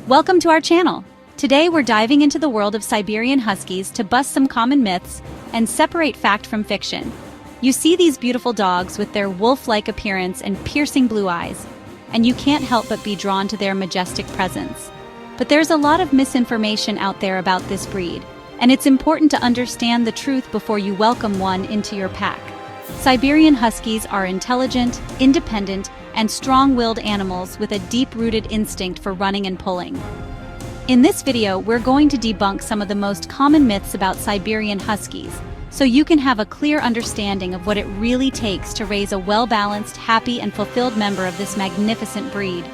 Welcome to our channel. Today we're diving into the world of Siberian Huskies to bust some common myths and separate fact from fiction. You see these beautiful dogs with their wolf-like appearance and piercing blue eyes, and you can't help but be drawn to their majestic presence. But there's a lot of misinformation out there about this breed, and it's important to understand the truth before you welcome one into your pack. Siberian Huskies are intelligent, independent, and strong-willed animals with a deep-rooted instinct for running and pulling. In this video, we're going to debunk some of the most common myths about Siberian Huskies, so you can have a clear understanding of what it really takes to raise a well-balanced, happy, and fulfilled member of this magnificent breed.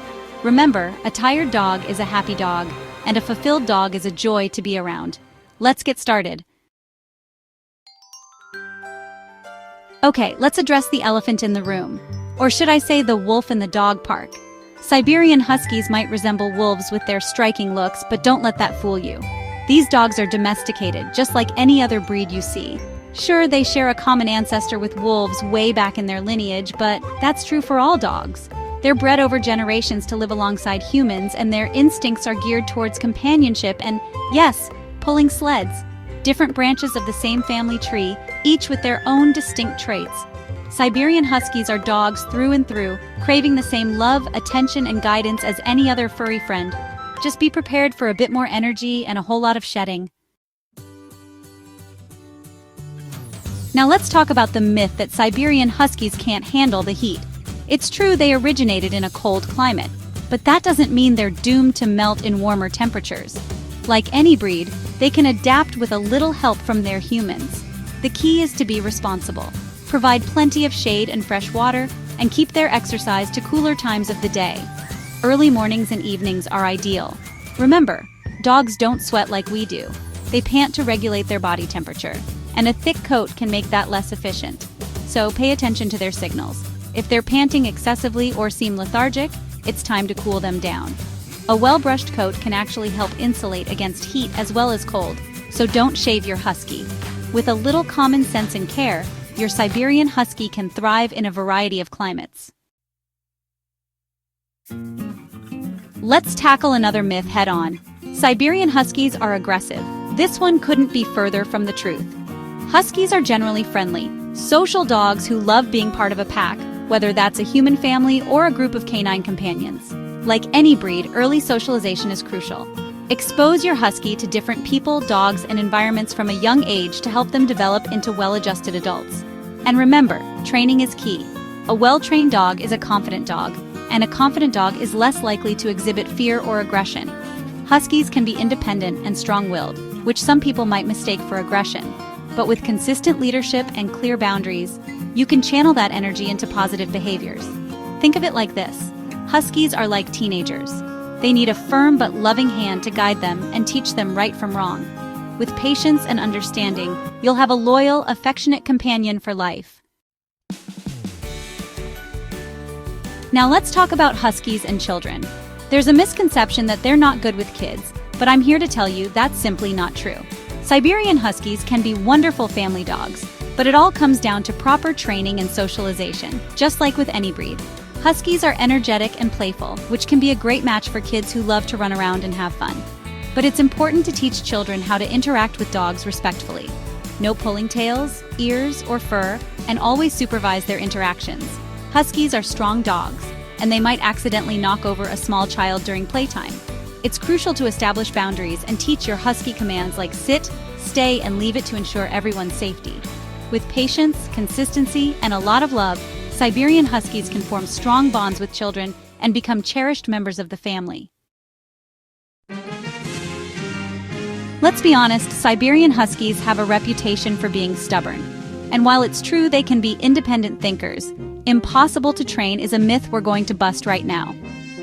Remember, a tired dog is a happy dog, and a fulfilled dog is a joy to be around. Let's get started. Okay, let's address the elephant in the room. Or should I say the wolf in the dog park? Siberian Huskies might resemble wolves with their striking looks, but don't let that fool you. These dogs are domesticated, just like any other breed you see. Sure, they share a common ancestor with wolves way back in their lineage, but that's true for all dogs. They're bred over generations to live alongside humans, and their instincts are geared towards companionship and, yes, pulling sleds. Different branches of the same family tree, each with their own distinct traits. Siberian Huskies are dogs through and through, craving the same love, attention, and guidance as any other furry friend. Just be prepared for a bit more energy and a whole lot of shedding. Now let's talk about the myth that Siberian Huskies can't handle the heat. It's true they originated in a cold climate, but that doesn't mean they're doomed to melt in warmer temperatures. Like any breed, they can adapt with a little help from their humans. The key is to be responsible. Provide plenty of shade and fresh water, and keep their exercise to cooler times of the day. Early mornings and evenings are ideal. Remember, dogs don't sweat like we do. They pant to regulate their body temperature, and a thick coat can make that less efficient. So pay attention to their signals. If they're panting excessively or seem lethargic, it's time to cool them down. A well-brushed coat can actually help insulate against heat as well as cold, so don't shave your husky. With a little common sense and care, your Siberian Husky can thrive in a variety of climates. Let's tackle another myth head-on. Siberian Huskies are aggressive. This one couldn't be further from the truth. Huskies are generally friendly, social dogs who love being part of a pack, whether that's a human family or a group of canine companions. Like any breed, early socialization is crucial. Expose your husky to different people, dogs, and environments from a young age to help them develop into well-adjusted adults. And remember, training is key. A well-trained dog is a confident dog, and a confident dog is less likely to exhibit fear or aggression. Huskies can be independent and strong-willed, which some people might mistake for aggression. But with consistent leadership and clear boundaries, you can channel that energy into positive behaviors. Think of it like this. Huskies are like teenagers. They need a firm but loving hand to guide them and teach them right from wrong. With patience and understanding, you'll have a loyal, affectionate companion for life. Now let's talk about Huskies and children. There's a misconception that they're not good with kids, but I'm here to tell you that's simply not true. Siberian Huskies can be wonderful family dogs, but it all comes down to proper training and socialization, just like with any breed. Huskies are energetic and playful, which can be a great match for kids who love to run around and have fun. But it's important to teach children how to interact with dogs respectfully. No pulling tails, ears, or fur, and always supervise their interactions. Huskies are strong dogs, and they might accidentally knock over a small child during playtime. It's crucial to establish boundaries and teach your husky commands like sit, stay, and leave it to ensure everyone's safety. With patience, consistency, and a lot of love, Siberian Huskies can form strong bonds with children and become cherished members of the family. Let's be honest, Siberian Huskies have a reputation for being stubborn. And while it's true they can be independent thinkers, impossible to train is a myth we're going to bust right now.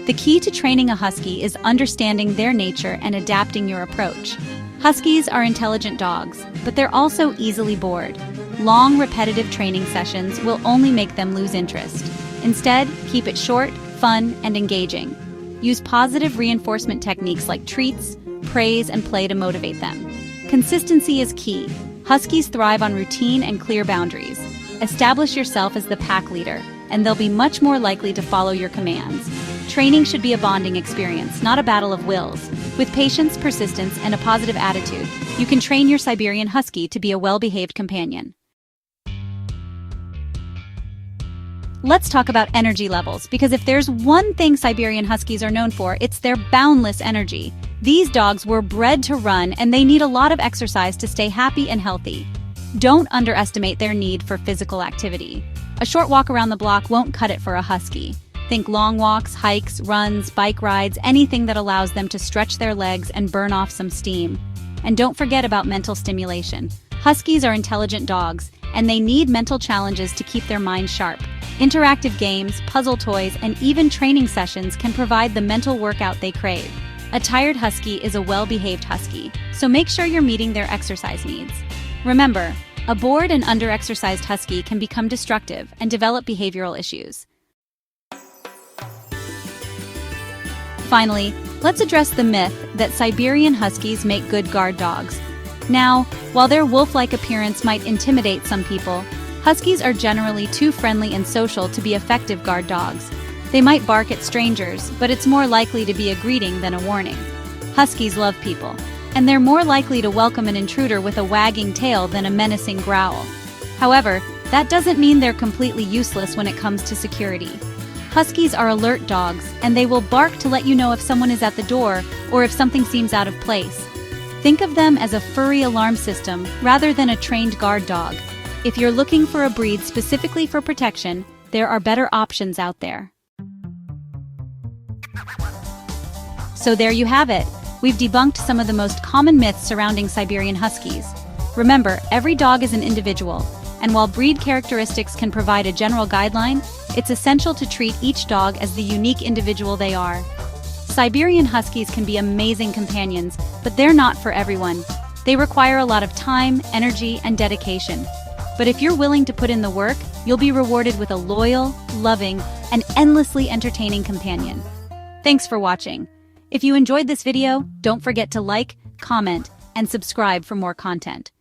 The key to training a husky is understanding their nature and adapting your approach. Huskies are intelligent dogs, but they're also easily bored. Long, repetitive training sessions will only make them lose interest. Instead, keep it short, fun, and engaging. Use positive reinforcement techniques like treats, praise, and play to motivate them. Consistency is key. Huskies thrive on routine and clear boundaries. Establish yourself as the pack leader. and they'll be much more likely to follow your commands. Training should be a bonding experience, not a battle of wills. With patience, persistence, and a positive attitude, you can train your Siberian Husky to be a well-behaved companion. Let's talk about energy levels, because if there's one thing Siberian Huskies are known for, it's their boundless energy. These dogs were bred to run, and they need a lot of exercise to stay happy and healthy. Don't underestimate their need for physical activity. A short walk around the block won't cut it for a husky. Think long walks, hikes, runs, bike rides, anything that allows them to stretch their legs and burn off some steam. And don't forget about mental stimulation. Huskies are intelligent dogs, and they need mental challenges to keep their minds sharp. Interactive games, puzzle toys, and even training sessions can provide the mental workout they crave. A tired husky is a well-behaved husky, so make sure you're meeting their exercise needs. Remember, a bored and under-exercised husky can become destructive and develop behavioral issues. Finally, let's address the myth that Siberian Huskies make good guard dogs. Now, while their wolf-like appearance might intimidate some people, Huskies are generally too friendly and social to be effective guard dogs. They might bark at strangers, but it's more likely to be a greeting than a warning. Huskies love people, and they're more likely to welcome an intruder with a wagging tail than a menacing growl. However, that doesn't mean they're completely useless when it comes to security. Huskies are alert dogs, and they will bark to let you know if someone is at the door or if something seems out of place. Think of them as a furry alarm system rather than a trained guard dog. If you're looking for a breed specifically for protection, there are better options out there. So there you have it. We've debunked some of the most common myths surrounding Siberian Huskies. Remember, every dog is an individual, and while breed characteristics can provide a general guideline, it's essential to treat each dog as the unique individual they are. Siberian Huskies can be amazing companions, but they're not for everyone. They require a lot of time, energy, and dedication. But if you're willing to put in the work, you'll be rewarded with a loyal, loving, and endlessly entertaining companion. Thanks for watching. If you enjoyed this video, don't forget to like, comment, and subscribe for more content.